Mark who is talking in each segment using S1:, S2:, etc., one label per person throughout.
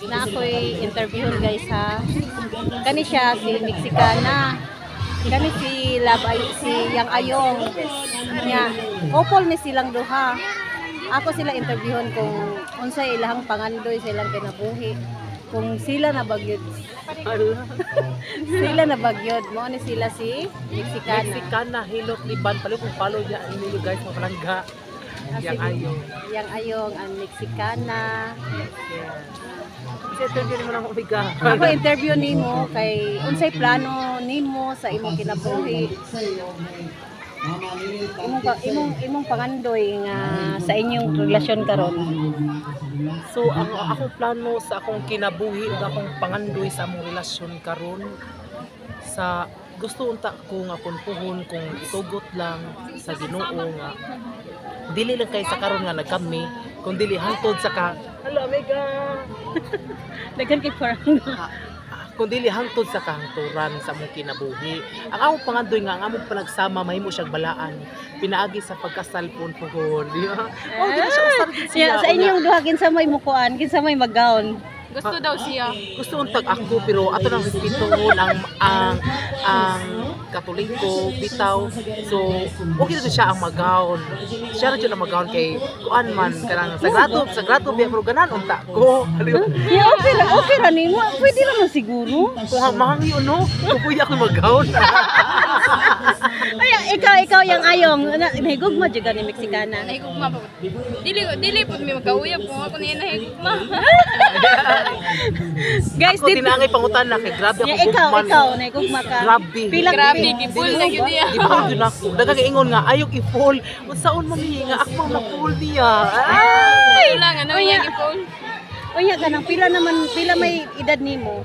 S1: Na ako'y interviewon guys ha. Kani siya si Mexicana. Kani si si Yang Ayong. Nya, couple ni silang duha. Ako sila interviewon kung unsay ilahang pangandoy sa ilang kinabuhi. Kung sila na bagyod. Sila na bagyod. Mo ni sila si Mexicana.
S2: Mexicana, hilot, liban, palo kung palo niya ang inyo guys, mga palangga. Yang Ayong.
S1: Yang Ayong, ang Mexicana.
S2: Yeah. Kasi interview mo ng umiga.
S1: Ako interview nimo kay unsay plano nimo sa imong kinabuhi. Imong pangandoy nga sa inyong relasyon karon.
S2: So ang akong plano sa akong kinabuhi ug akong pangandoy sa among relasyon karon sa gusto unta ko nga punpuhon kung itugot lang sa Ginoo nga dili lang kay sa karon nga nagkami kung dili hangtod sa ka hello amiga
S1: Daghan kay parang
S2: kung dili hangtod sa kahangturan sa among kinabuhi. Ang among pangandoy nga ang among panagsama mahimo siyang balaan pinaagi sa pagkasal puhon di ba? Oh, dili siya usab
S1: siya sa inyong duha kinsa may mukuan, kinsa may maggaon.
S3: Gusto daw siya.
S2: Gusto untag ako pero ato nang respetuhon ang Katoliko bitaw. So okay na siya ang magaon. Siya ra jud ang magaon kay kuan man kanang sagrado biya pero ganan unta ko.
S1: Yeah, okay ra nimo. Pwede naman siguro.
S2: Kung mahangi no, kung pwede ako magaon.
S1: Ay, ikaw yang Ayong. Nahigugma jud ni Mexicana.
S3: Nahigugma pa. Dili pud mi magkauyab kung ako niya nahigugma.
S1: Guys,
S2: ako tinangay pangutan na kay grabe ako gugman.
S1: Ikaw nahigugma ka.
S2: Grabe
S3: gipul na gyud niya.
S2: Gipul gyud ako. Daghang ingon nga ayog i-fall. Unsaon man niya nga ako na fall niya.
S3: Ay, lang ano niya gipul.
S1: Unya kanang pila may edad nimo?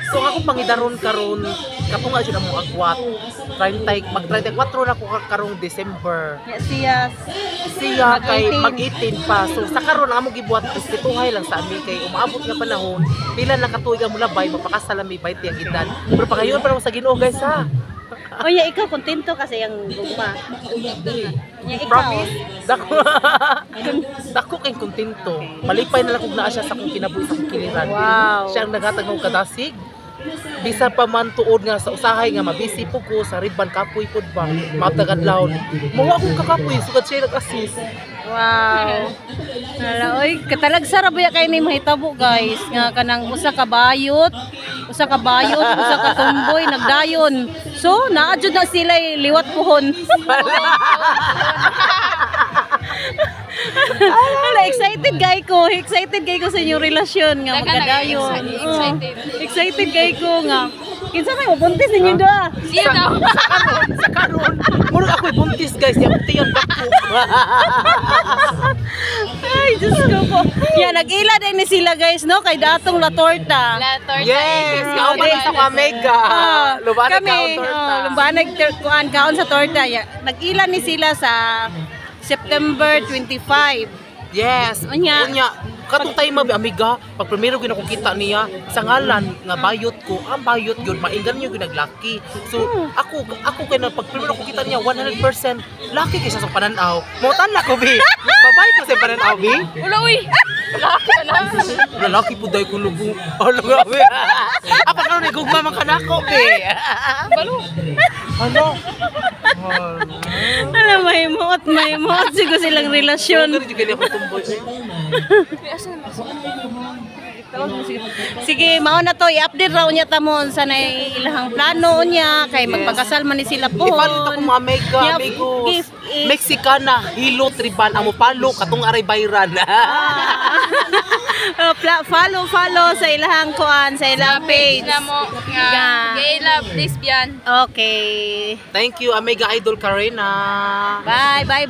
S2: So ako pangidaron karon kato nga siya mo agwat 30 mag 34 na ko karong December.
S1: Yeah,
S2: siya kay mag-18 pa. So sa karon amo gibuhat istituhay lang sa amin kay umaabot nga panahon pila na katuig ang mulabay mapakasal mi 20 ang edad. Pero pagayon pa sa Ginoo guys ha.
S1: Oya, ikaw kontento kasi yung gugma. Yeah, ikaw.
S2: Promise? Dako kay kontento. Malipay na lang kung naa siya sa akong kinabuhi sa akong kiliran.
S1: Wow.
S2: Siya ang naghatag ng kadasig. Bisa pa man tuod nga sa usahay nga mabisi po ko sa riban kapoy pod ba matagad laon mawa akong kakapoy sugad siya nag-assist.
S1: Wow. Hala, oy, katalag sarap ya kay ni mahitabo guys nga kanang usa ka bayot, usa ka tumboy nagdayon. So, naa jud na sila liwat puhon. Hala, excited gay ko sa inyong relasyon nga magkadayon. Excited gay ko nga. Kinsa may mabuntis ninyo da?
S3: Siya daw.
S2: Sa karon murag ako'y buntis guys yang tiyan dako.
S1: Ay, Diyos ko po. Yan, nag-ila din ni sila guys, no? Kay datong La Torta.
S3: La torta.
S2: Yes, kauban sa Kamega. Lubanag kaon torta.
S1: Lubanag kaon sa torta. Nag-ila ni sila sa September 25.
S2: Yes.
S1: Unya.
S2: Katong tayo amiga, pag primero ginakukita niya sa ngalan nga bayot ko, ang bayot yun, maingan niyo ginaglaki. So, ako kay na pag primero ko kita niya 100% laki kaysa sa pananaw. Mautan na ko, bi. Babay ko sa pananaw, bi.
S3: Wala uy. Laki na.
S2: Lalaki po dahil kung lubong. Ano nga, bi. Apa ka na gugma man ka na ko, bi.
S3: Balo.
S2: Ano?
S1: Alam, may muot siguro silang relasyon.
S2: Ganun yung ganyan ko tumboy.
S1: Sige, mao na to, i-update raw niya tamon sa ilahang plano niya kay magpakasal man ni sila po.
S2: Ipalit ako mga mega, amigos. Mexicana, hilot, riban, amo palo, katong aray bayran.
S1: Follow sa ilahang kuan, sa ilang page.
S3: Na mo nga gay love lesbian.
S1: Okay.
S2: Thank you, Amiga Idol Karina.
S1: Bye.
S2: Bye.